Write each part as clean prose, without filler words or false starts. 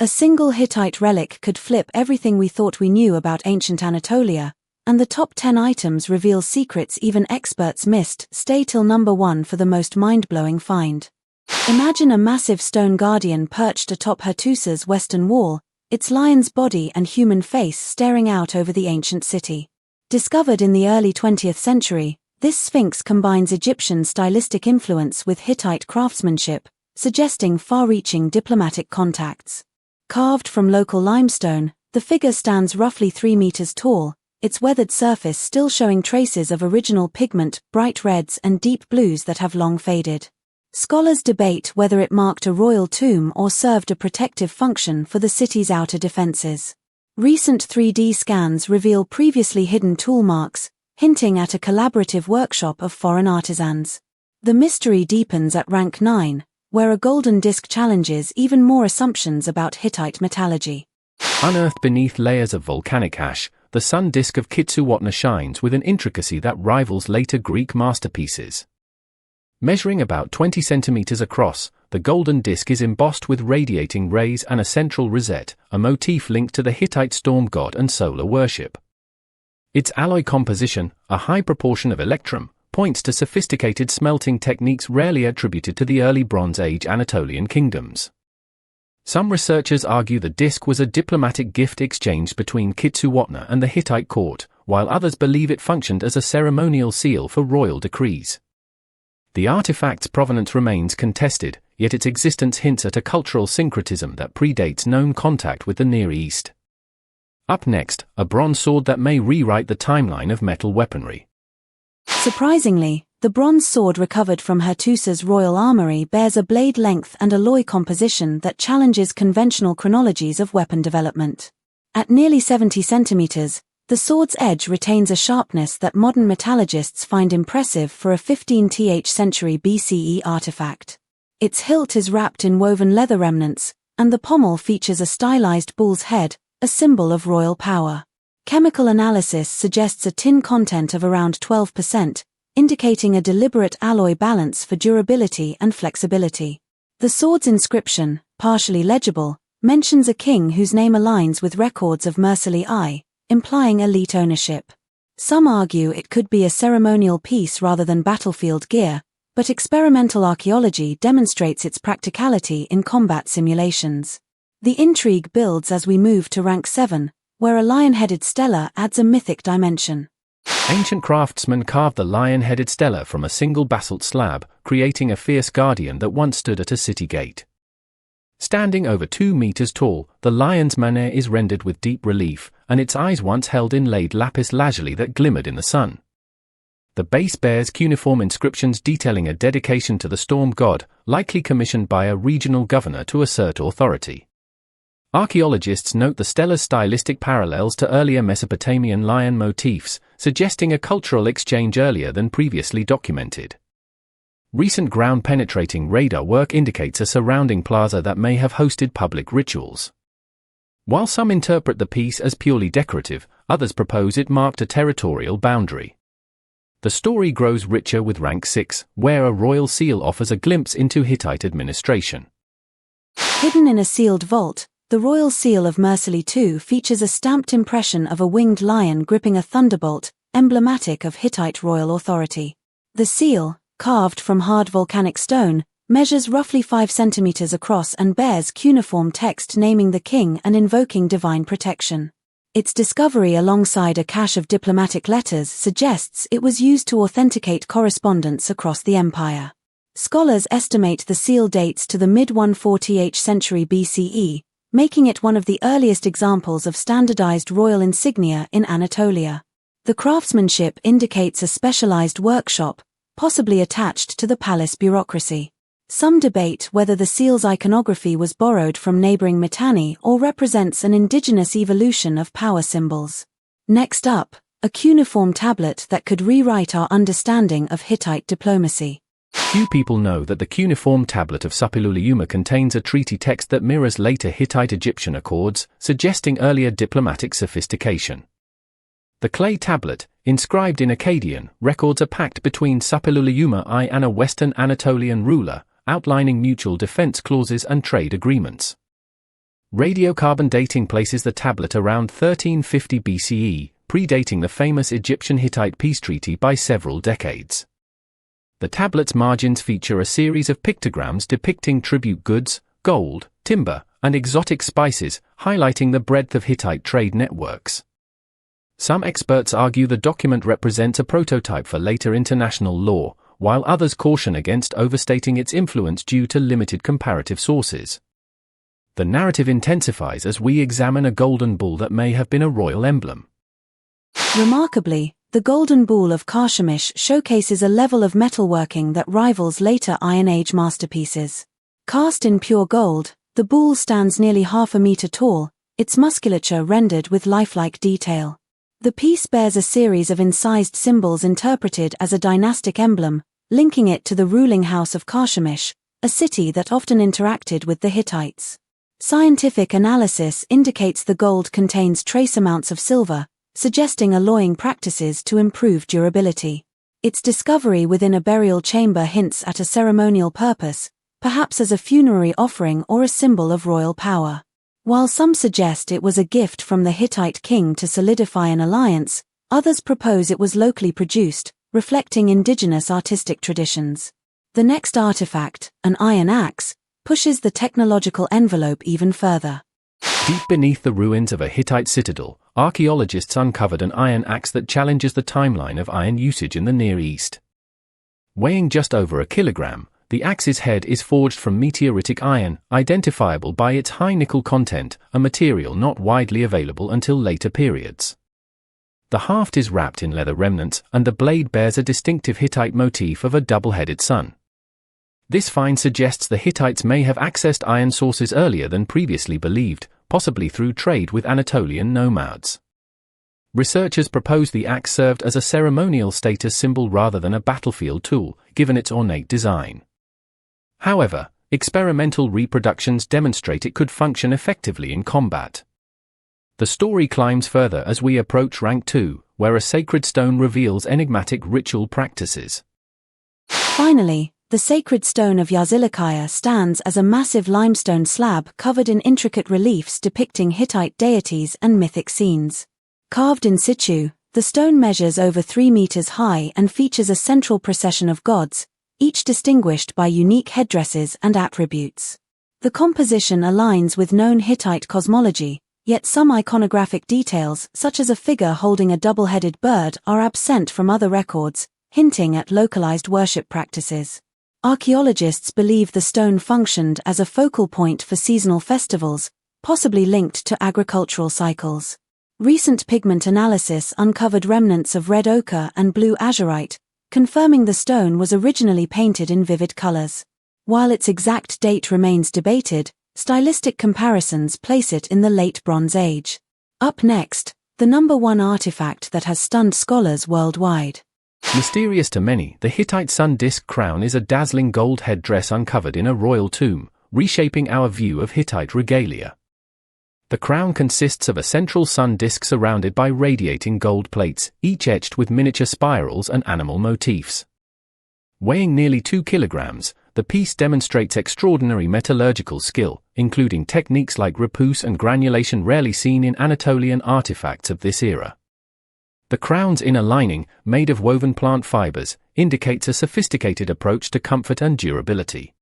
A single Hittite relic could flip everything we thought we knew about ancient Anatolia, and the top 10 items reveal secrets even experts missed. Stay till number 1 for the most mind-blowing find. Imagine a massive stone guardian perched atop Hattusa's western wall, its lion's body and human face staring out over the ancient city. Discovered in the early 20th century, this sphinx combines Egyptian stylistic influence with Hittite craftsmanship, suggesting far-reaching diplomatic contacts. Carved from local limestone, the figure stands roughly 3 meters tall, its weathered surface still showing traces of original pigment, bright reds and deep blues that have long faded. Scholars debate whether it marked a royal tomb or served a protective function for the city's outer defenses. Recent 3D scans reveal previously hidden tool marks, hinting at a collaborative workshop of foreign artisans. The mystery deepens at rank 9, where a golden disc challenges even more assumptions about Hittite metallurgy. Unearthed beneath layers of volcanic ash, the Sun Disc of Kizzuwatna shines with an intricacy that rivals later Greek masterpieces. Measuring about 20 centimeters across, the golden disc is embossed with radiating rays and a central rosette, a motif linked to the Hittite storm god and solar worship. Its alloy composition, a high proportion of electrum, points to sophisticated smelting techniques rarely attributed to the early Bronze Age Anatolian kingdoms. Some researchers argue the disc was a diplomatic gift exchanged between Kizzuwatna and the Hittite court, while others believe it functioned as a ceremonial seal for royal decrees. The artifact's provenance remains contested, yet its existence hints at a cultural syncretism that predates known contact with the Near East. Up next, a bronze sword that may rewrite the timeline of metal weaponry. Surprisingly, the bronze sword recovered from Hattusa's royal armory bears a blade length and alloy composition that challenges conventional chronologies of weapon development. At nearly 70 centimeters, the sword's edge retains a sharpness that modern metallurgists find impressive for a 15th century BCE artifact. Its hilt is wrapped in woven leather remnants, and the pommel features a stylized bull's head, a symbol of royal power. Chemical analysis suggests a tin content of around 12%, indicating a deliberate alloy balance for durability and flexibility. The sword's inscription, partially legible, mentions a king whose name aligns with records of Mursili I, implying elite ownership. Some argue it could be a ceremonial piece rather than battlefield gear, but experimental archaeology demonstrates its practicality in combat simulations. The intrigue builds as we move to rank 7, where a lion-headed stela adds a mythic dimension. Ancient craftsmen carved the lion-headed stela from a single basalt slab, creating a fierce guardian that once stood at a city gate. Standing over 2 meters tall, the lion's mane is rendered with deep relief, and its eyes once held inlaid lapis lazuli that glimmered in the sun. The base bears cuneiform inscriptions detailing a dedication to the storm god, likely commissioned by a regional governor to assert authority. Archaeologists note the stela's stylistic parallels to earlier Mesopotamian lion motifs, suggesting a cultural exchange earlier than previously documented. Recent ground-penetrating radar work indicates a surrounding plaza that may have hosted public rituals. While some interpret the piece as purely decorative, others propose it marked a territorial boundary. The story grows richer with rank 6, where a royal seal offers a glimpse into Hittite administration. Hidden in a sealed vault, the royal seal of Mursili II features a stamped impression of a winged lion gripping a thunderbolt, emblematic of Hittite royal authority. The seal, carved from hard volcanic stone, measures roughly 5 centimeters across and bears cuneiform text naming the king and invoking divine protection. Its discovery alongside a cache of diplomatic letters suggests it was used to authenticate correspondence across the empire. Scholars estimate the seal dates to the mid-140th century BCE, making it one of the earliest examples of standardized royal insignia in Anatolia. The craftsmanship indicates a specialized workshop, possibly attached to the palace bureaucracy. Some debate whether the seal's iconography was borrowed from neighboring Mitanni or represents an indigenous evolution of power symbols. Next up, a cuneiform tablet that could rewrite our understanding of Hittite diplomacy. Few people know that the cuneiform tablet of Suppiluliuma contains a treaty text that mirrors later Hittite-Egyptian accords, suggesting earlier diplomatic sophistication. The clay tablet, inscribed in Akkadian, records a pact between Suppiluliuma I and a Western Anatolian ruler, outlining mutual defense clauses and trade agreements. Radiocarbon dating places the tablet around 1350 BCE, predating the famous Egyptian-Hittite peace treaty by several decades. The tablet's margins feature a series of pictograms depicting tribute goods, gold, timber, and exotic spices, highlighting the breadth of Hittite trade networks. Some experts argue the document represents a prototype for later international law, while others caution against overstating its influence due to limited comparative sources. The narrative intensifies as we examine a golden bull that may have been a royal emblem. Remarkably, the golden bull of Carchemish showcases a level of metalworking that rivals later Iron Age masterpieces. Cast in pure gold, the bull stands nearly half a meter tall, its musculature rendered with lifelike detail. The piece bears a series of incised symbols interpreted as a dynastic emblem, linking it to the ruling house of Carchemish, a city that often interacted with the Hittites. Scientific analysis indicates the gold contains trace amounts of silver, suggesting alloying practices to improve durability. Its discovery within a burial chamber hints at a ceremonial purpose, perhaps as a funerary offering or a symbol of royal power. While some suggest it was a gift from the Hittite king to solidify an alliance, others propose it was locally produced, reflecting indigenous artistic traditions. The next artifact, an iron axe, pushes the technological envelope even further. Deep beneath the ruins of a Hittite citadel, archaeologists uncovered an iron axe that challenges the timeline of iron usage in the Near East. Weighing just over a kilogram, the axe's head is forged from meteoritic iron, identifiable by its high nickel content, a material not widely available until later periods. The haft is wrapped in leather remnants, and the blade bears a distinctive Hittite motif of a double-headed sun. This find suggests the Hittites may have accessed iron sources earlier than previously believed, possibly through trade with Anatolian nomads. Researchers propose the axe served as a ceremonial status symbol rather than a battlefield tool, given its ornate design. However, experimental reproductions demonstrate it could function effectively in combat. The story climbs further as we approach rank 2, where a sacred stone reveals enigmatic ritual practices. Finally, the sacred stone of Yazilikaya stands as a massive limestone slab covered in intricate reliefs depicting Hittite deities and mythic scenes. Carved in situ, the stone measures over 3 meters high and features a central procession of gods, each distinguished by unique headdresses and attributes. The composition aligns with known Hittite cosmology, yet some iconographic details, such as a figure holding a double-headed bird, are absent from other records, hinting at localized worship practices. Archaeologists believe the stone functioned as a focal point for seasonal festivals, possibly linked to agricultural cycles. Recent pigment analysis uncovered remnants of red ochre and blue azurite, confirming the stone was originally painted in vivid colors. While its exact date remains debated, stylistic comparisons place it in the Late Bronze Age. Up next, the #1 artifact that has stunned scholars worldwide. Mysterious to many, the Hittite Sun Disc crown is a dazzling gold headdress uncovered in a royal tomb, reshaping our view of Hittite regalia. The crown consists of a central sun disc surrounded by radiating gold plates, each etched with miniature spirals and animal motifs. Weighing nearly 2 kilograms, the piece demonstrates extraordinary metallurgical skill, including techniques like repousse and granulation rarely seen in Anatolian artifacts of this era. The crown's inner lining, made of woven plant fibers, indicates a sophisticated approach to comfort and durability.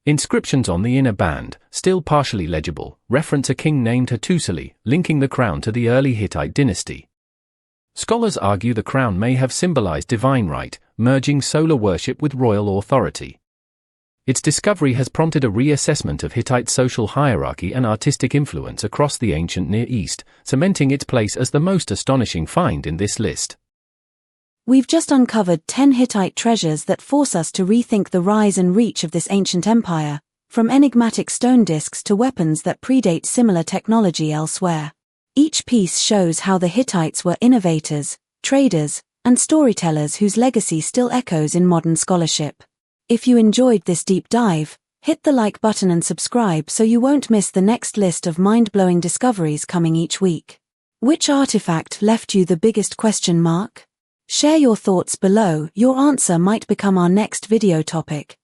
Inscriptions on the inner band, still partially legible, reference a king named Hattusas, linking the crown to the early Hittite dynasty. Scholars argue the crown may have symbolized divine right, merging solar worship with royal authority. Its discovery has prompted a reassessment of Hittite social hierarchy and artistic influence across the ancient Near East, cementing its place as the most astonishing find in this list. We've just uncovered 10 Hittite treasures that force us to rethink the rise and reach of this ancient empire, from enigmatic stone discs to weapons that predate similar technology elsewhere. Each piece shows how the Hittites were innovators, traders, and storytellers whose legacy still echoes in modern scholarship. If you enjoyed this deep dive, hit the like button and subscribe so you won't miss the next list of mind-blowing discoveries coming each week. Which artifact left you the biggest question mark? Share your thoughts below, your answer might become our next video topic.